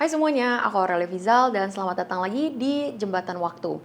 Hai semuanya, aku Aurelia Fizal dan selamat datang lagi di Jembatan Waktu.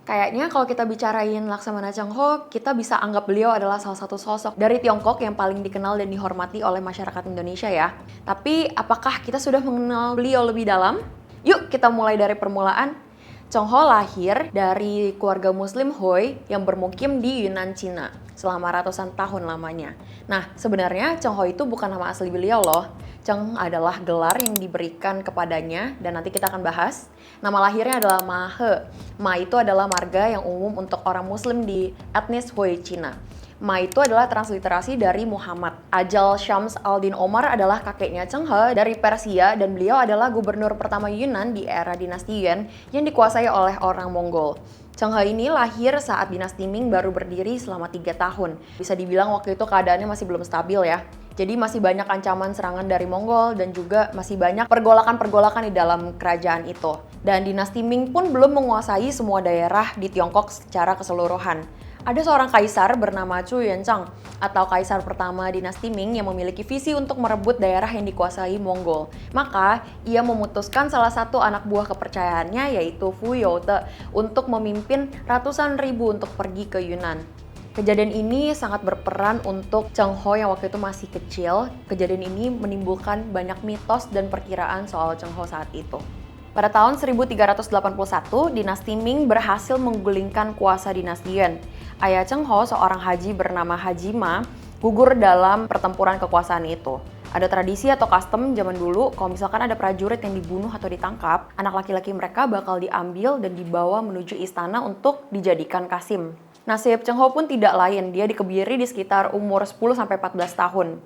Kayaknya kalau kita bicarain Laksamana Cheng Ho, kita bisa anggap beliau adalah salah satu sosok dari Tiongkok yang paling dikenal dan dihormati oleh masyarakat Indonesia ya. Tapi apakah kita sudah mengenal beliau lebih dalam? Yuk kita mulai dari permulaan. Cheng Ho lahir dari keluarga Muslim Hui yang bermukim di Yunnan, Cina selama ratusan tahun lamanya. Nah, sebenarnya Cheng Ho itu bukan nama asli beliau loh. Cheng adalah gelar yang diberikan kepadanya dan nanti kita akan bahas. Nama lahirnya adalah Ma He. Ma itu adalah marga yang umum untuk orang Muslim di etnis Hui, Cina. Ma itu adalah transliterasi dari Muhammad. Ajal Syams al-Din Omar adalah kakeknya Cheng He dari Persia dan beliau adalah gubernur pertama Yunnan di era dinasti Yuan yang dikuasai oleh orang Mongol. Cheng He ini lahir saat dinasti Ming baru berdiri selama 3 tahun. Bisa dibilang waktu itu keadaannya masih belum stabil ya. Jadi masih banyak ancaman serangan dari Mongol dan juga masih banyak pergolakan-pergolakan di dalam kerajaan itu. Dan dinasti Ming pun belum menguasai semua daerah di Tiongkok secara keseluruhan. Ada seorang kaisar bernama Chu Yuanzhang atau kaisar pertama dinasti Ming yang memiliki visi untuk merebut daerah yang dikuasai Mongol. Maka ia memutuskan salah satu anak buah kepercayaannya yaitu Fu Youte untuk memimpin ratusan ribu untuk pergi ke Yunnan. Kejadian ini sangat berperan untuk Cheng Ho yang waktu itu masih kecil. Kejadian ini menimbulkan banyak mitos dan perkiraan soal Cheng Ho saat itu. Pada tahun 1381, dinasti Ming berhasil menggulingkan kuasa dinasti Yuan. Ayah Cheng Ho, seorang haji bernama Haji Ma, gugur dalam pertempuran kekuasaan itu. Ada tradisi atau custom zaman dulu, kalau misalkan ada prajurit yang dibunuh atau ditangkap, anak laki-laki mereka bakal diambil dan dibawa menuju istana untuk dijadikan kasim. Nasib Cheng Ho pun tidak lain, dia dikebiri di sekitar umur 10-14 tahun.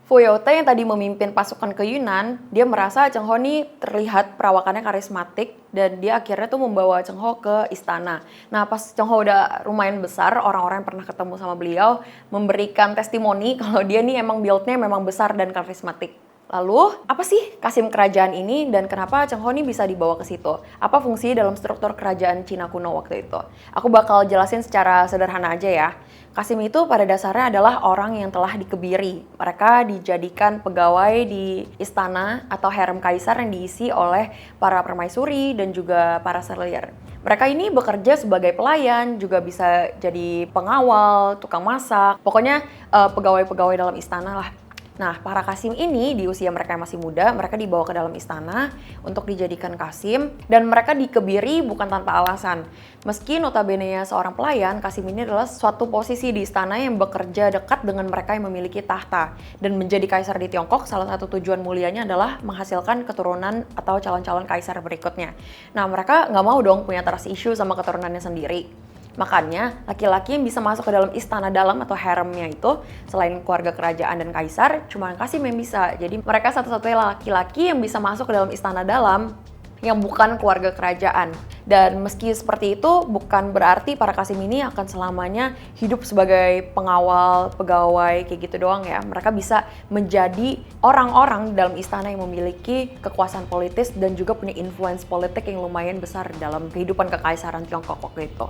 Fu Youte yang tadi memimpin pasukan ke Yunnan, dia merasa Cheng Ho ini terlihat perawakannya karismatik dan dia akhirnya tuh membawa Cheng Ho ke istana. Nah pas Cheng Ho udah lumayan besar, orang-orang yang pernah ketemu sama beliau memberikan testimoni kalau dia nih emang build-nya memang besar dan karismatik. Lalu, apa sih kasim kerajaan ini dan kenapa Cheng Ho ini bisa dibawa ke situ? Apa fungsi dalam struktur kerajaan Cina kuno waktu itu? Aku bakal jelasin secara sederhana aja ya. Kasim itu pada dasarnya adalah orang yang telah dikebiri. Mereka dijadikan pegawai di istana atau harem kaisar yang diisi oleh para permaisuri dan juga para selir. Mereka ini bekerja sebagai pelayan, juga bisa jadi pengawal, tukang masak, pokoknya pegawai-pegawai dalam istana lah. Nah, para kasim ini di usia mereka yang masih muda, mereka dibawa ke dalam istana untuk dijadikan kasim dan mereka dikebiri bukan tanpa alasan. Meski notabene-nya seorang pelayan, kasim ini adalah suatu posisi di istana yang bekerja dekat dengan mereka yang memiliki tahta. Dan menjadi kaisar di Tiongkok, salah satu tujuan mulianya adalah menghasilkan keturunan atau calon-calon kaisar berikutnya. Nah, mereka nggak mau dong punya trust issue sama keturunannya sendiri. Makanya, laki-laki yang bisa masuk ke dalam istana dalam atau haremnya itu, selain keluarga kerajaan dan kaisar, cuma kasim yang bisa. Jadi mereka satu-satunya laki-laki yang bisa masuk ke dalam istana dalam yang bukan keluarga kerajaan. Dan meski seperti itu, bukan berarti para kasim ini akan selamanya hidup sebagai pengawal, pegawai, kayak gitu doang ya. Mereka bisa menjadi orang-orang dalam istana yang memiliki kekuasaan politis dan juga punya influence politik yang lumayan besar dalam kehidupan kekaisaran Tiongkok waktu itu.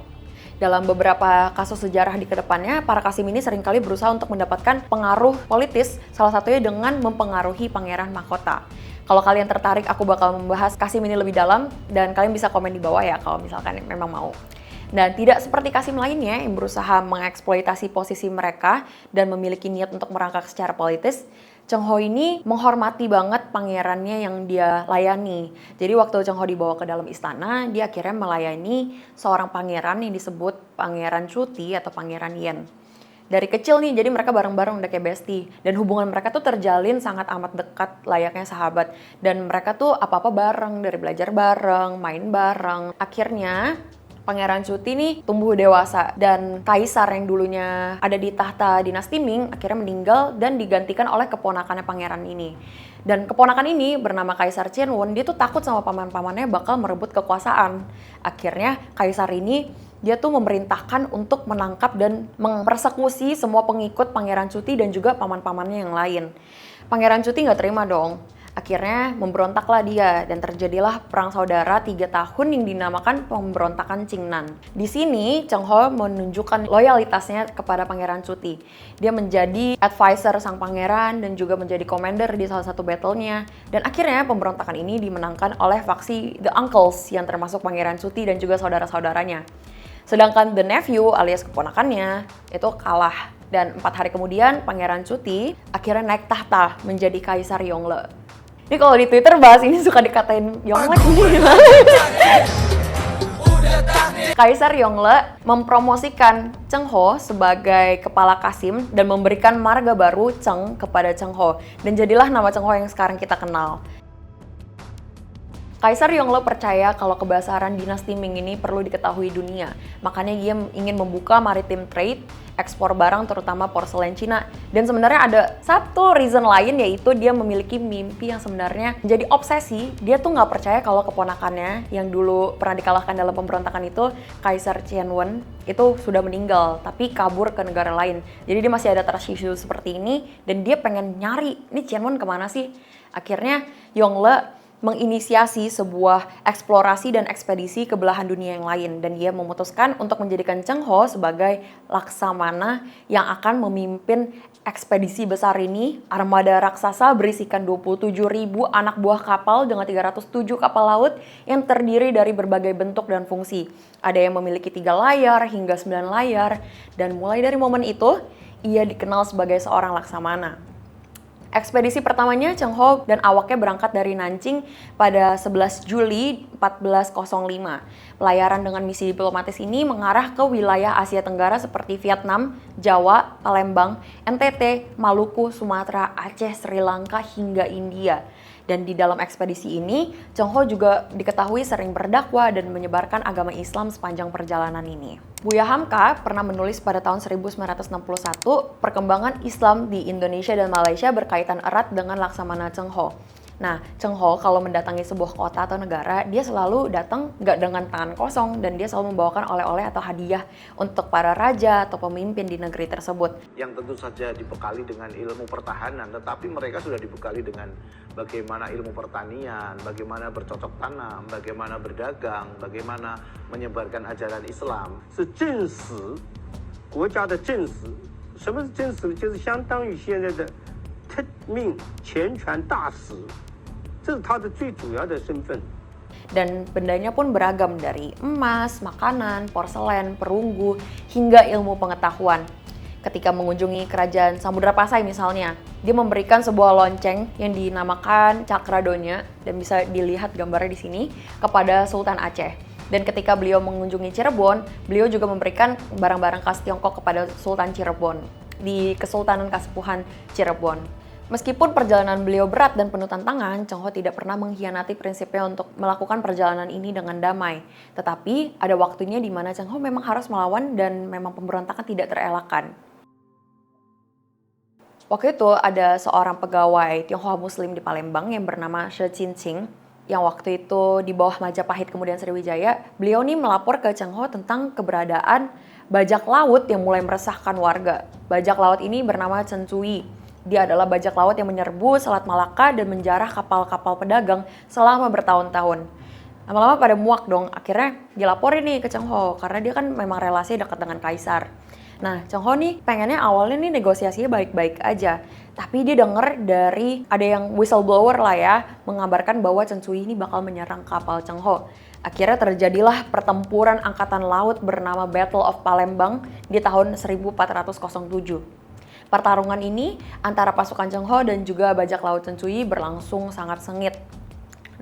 Dalam beberapa kasus sejarah di kedepannya, para kasim ini seringkali berusaha untuk mendapatkan pengaruh politis, salah satunya dengan mempengaruhi Pangeran Mahkota. Kalau kalian tertarik, aku bakal membahas kasim ini lebih dalam, dan kalian bisa komen di bawah ya kalau misalkan memang mau. Dan tidak seperti kasim lainnya yang berusaha mengeksploitasi posisi mereka dan memiliki niat untuk merangkak secara politis, Cheng Ho ini menghormati banget pangerannya yang dia layani. Jadi waktu Cheng Ho dibawa ke dalam istana, dia akhirnya melayani seorang pangeran yang disebut Pangeran Chuti atau Pangeran Yen. Dari kecil nih, jadi mereka bareng-bareng udah kayak bestie. Dan hubungan mereka tuh terjalin sangat amat dekat layaknya sahabat. Dan mereka tuh apa-apa bareng, dari belajar bareng, main bareng. Akhirnya, Pangeran Chuti nih tumbuh dewasa dan kaisar yang dulunya ada di tahta dinasti Ming akhirnya meninggal dan digantikan oleh keponakannya pangeran ini. Dan keponakan ini bernama Kaisar Qianwen, dia tuh takut sama paman-pamannya bakal merebut kekuasaan. Akhirnya kaisar ini dia tuh memerintahkan untuk menangkap dan mempersekusi semua pengikut Pangeran Chuti dan juga paman-pamannya yang lain. Pangeran Chuti nggak terima dong. Akhirnya memberontaklah dia dan terjadilah perang saudara 3 tahun yang dinamakan pemberontakan Qingnan. Di sini Cheng Ho menunjukkan loyalitasnya kepada Pangeran Chuti. Dia menjadi advisor sang pangeran dan juga menjadi commander di salah satu battle-nya. Dan akhirnya pemberontakan ini dimenangkan oleh faksi The Uncles yang termasuk Pangeran Chuti dan juga saudara-saudaranya. Sedangkan The Nephew alias keponakannya itu kalah. Dan 4 hari kemudian Pangeran Chuti akhirnya naik tahta menjadi Kaisar Yongle. Ini kalau di Twitter bahas ini suka dikatain Yongle ini. Kaisar Yongle mempromosikan Cheng Ho sebagai kepala Qasim dan memberikan marga baru Cheng kepada Cheng Ho. Dan jadilah nama Cheng Ho yang sekarang kita kenal. Kaisar Yongle percaya kalau kebesaran dinasti Ming ini perlu diketahui dunia. Makanya dia ingin membuka maritim trade, ekspor barang terutama porselen Cina. Dan sebenarnya ada satu reason lain, yaitu dia memiliki mimpi yang sebenarnya jadi obsesi. Dia tuh nggak percaya kalau keponakannya yang dulu pernah dikalahkan dalam pemberontakan itu, Kaisar Qianwen, itu sudah meninggal, tapi kabur ke negara lain. Jadi dia masih ada trust issue seperti ini, dan dia pengen nyari, ini Qianwen kemana sih? Akhirnya Yongle menginisiasi sebuah eksplorasi dan ekspedisi ke belahan dunia yang lain, dan dia memutuskan untuk menjadikan Cheng Ho sebagai laksamana yang akan memimpin ekspedisi besar ini. Armada raksasa berisikan 27.000 anak buah kapal dengan 307 kapal laut yang terdiri dari berbagai bentuk dan fungsi. Ada yang memiliki 3 layar hingga 9 layar, dan mulai dari momen itu ia dikenal sebagai seorang laksamana. Ekspedisi pertamanya Cheng Ho dan awaknya berangkat dari Nanjing pada 11 Juli 1405. Pelayaran dengan misi diplomatis ini mengarah ke wilayah Asia Tenggara seperti Vietnam, Jawa, Palembang, NTT, Maluku, Sumatera, Aceh, Sri Lanka, hingga India. Dan di dalam ekspedisi ini, Cheng Ho juga diketahui sering berdakwah dan menyebarkan agama Islam sepanjang perjalanan ini. Buya Hamka pernah menulis pada tahun 1961, perkembangan Islam di Indonesia dan Malaysia berkaitan erat dengan Laksamana Cheng Ho. Nah, Cheng Ho kalau mendatangi sebuah kota atau negara, dia selalu datang nggak dengan tangan kosong, dan dia selalu membawakan oleh-oleh atau hadiah untuk para raja atau pemimpin di negeri tersebut. Yang tentu saja dibekali dengan ilmu pertahanan, tetapi mereka sudah dibekali dengan bagaimana ilmu pertanian, bagaimana bercocok tanam, bagaimana berdagang, bagaimana menyebarkan ajaran Islam. 是正史，国家的正史。什么是正史？就是相当于现在的特命全权大使，这是他的最主要的身份。 Dan bendanya pun beragam, dari emas, makanan, porselen, perunggu, hingga ilmu pengetahuan. Ketika mengunjungi kerajaan Samudra Pasai misalnya, dia memberikan sebuah lonceng yang dinamakan Cakradonya, dan bisa dilihat gambarnya di sini, kepada Sultan Aceh. Dan ketika beliau mengunjungi Cirebon, beliau juga memberikan barang-barang khas Tiongkok kepada Sultan Cirebon di Kesultanan Kasepuhan Cirebon. Meskipun perjalanan beliau berat dan penuh tantangan, Cheng Ho tidak pernah mengkhianati prinsipnya untuk melakukan perjalanan ini dengan damai. Tetapi ada waktunya di mana Cheng Ho memang harus melawan dan memang pemberontakan tidak terelakkan. Waktu itu ada seorang pegawai Tionghoa Muslim di Palembang yang bernama She Qingqing, yang waktu itu di bawah Majapahit kemudian Sriwijaya. Beliau nih melapor ke Cheng Ho tentang keberadaan bajak laut yang mulai meresahkan warga. Bajak laut ini bernama Chen Cui. Dia adalah bajak laut yang menyerbu Selat Malaka dan menjarah kapal-kapal pedagang selama bertahun-tahun. Lama-lama pada muak dong, akhirnya dilaporin nih ke Cheng Ho karena dia kan memang relasi dekat dengan kaisar. Nah, Cheng Ho nih pengennya awalnya nih negosiasinya baik-baik aja. Tapi dia denger dari ada yang whistleblower lah ya, mengabarkan bahwa Chen Cui ini bakal menyerang kapal Cheng Ho. Akhirnya terjadilah pertempuran angkatan laut bernama Battle of Palembang di tahun 1407. Pertarungan ini antara pasukan Cheng Ho dan juga bajak laut Chen Cui berlangsung sangat sengit.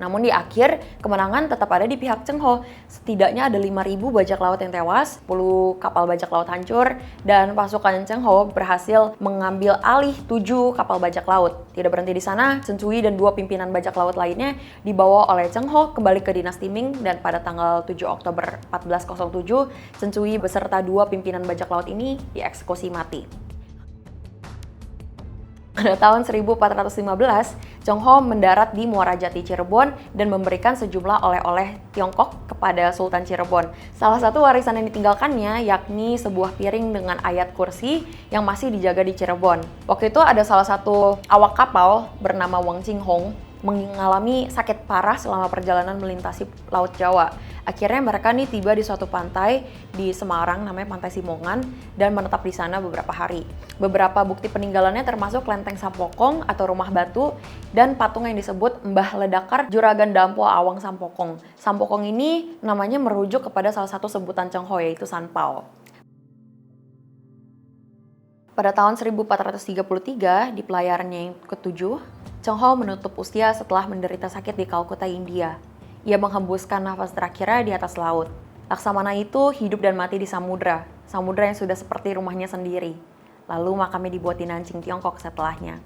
Namun di akhir, kemenangan tetap ada di pihak Cheng Ho. Setidaknya ada 5.000 bajak laut yang tewas, 10 kapal bajak laut hancur, dan pasukan Cheng Ho berhasil mengambil alih 7 kapal bajak laut. Tidak berhenti di sana, Chen Cui dan 2 pimpinan bajak laut lainnya dibawa oleh Cheng Ho kembali ke dinasti Ming, dan pada tanggal 7 Oktober 1407, Chen Cui beserta 2 pimpinan bajak laut ini dieksekusi mati. Pada tahun 1415, Cheng Ho mendarat di Muara Jati Cirebon dan memberikan sejumlah oleh-oleh Tiongkok kepada Sultan Cirebon. Salah satu warisan yang ditinggalkannya yakni sebuah piring dengan ayat kursi yang masih dijaga di Cirebon. Waktu itu ada salah satu awak kapal bernama Wang Qinghong mengalami sakit parah selama perjalanan melintasi Laut Jawa. Akhirnya mereka nih tiba di suatu pantai di Semarang namanya Pantai Simongan dan menetap di sana beberapa hari. Beberapa bukti peninggalannya termasuk Lenteng Sampokong atau rumah batu dan patung yang disebut Mbah Ledakar Juragan Dampo Awang Sampokong. Sampokong ini namanya merujuk kepada salah satu sebutan Tionghoa yaitu Sanpao. Pada tahun 1433 di pelayarannya yang ke-7, Cheng Ho menutup usia setelah menderita sakit di Kalkuta, India. Ia menghembuskan nafas terakhirnya di atas laut. Laksamana itu hidup dan mati di samudra yang sudah seperti rumahnya sendiri. Lalu makamnya dibuat di Nanjing, Tiongkok setelahnya.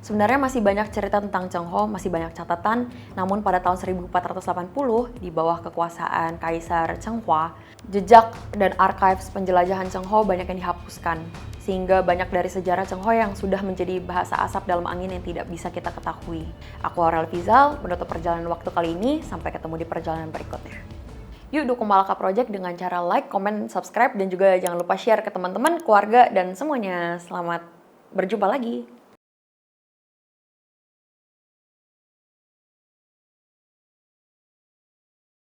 Sebenarnya masih banyak cerita tentang Cheng Ho, masih banyak catatan, namun pada tahun 1480 di bawah kekuasaan Kaisar Cheng Hua, jejak dan archives penjelajahan Cheng Ho banyak yang dihapuskan. Sehingga banyak dari sejarah Cheng Ho yang sudah menjadi bahasa asap dalam angin yang tidak bisa kita ketahui. Aku Aurel Fizal, menutup perjalanan waktu kali ini, sampai ketemu di perjalanan berikutnya. Yuk dukung Malaka Project dengan cara like, comment, subscribe, dan juga jangan lupa share ke teman-teman, keluarga, dan semuanya. Selamat berjumpa lagi.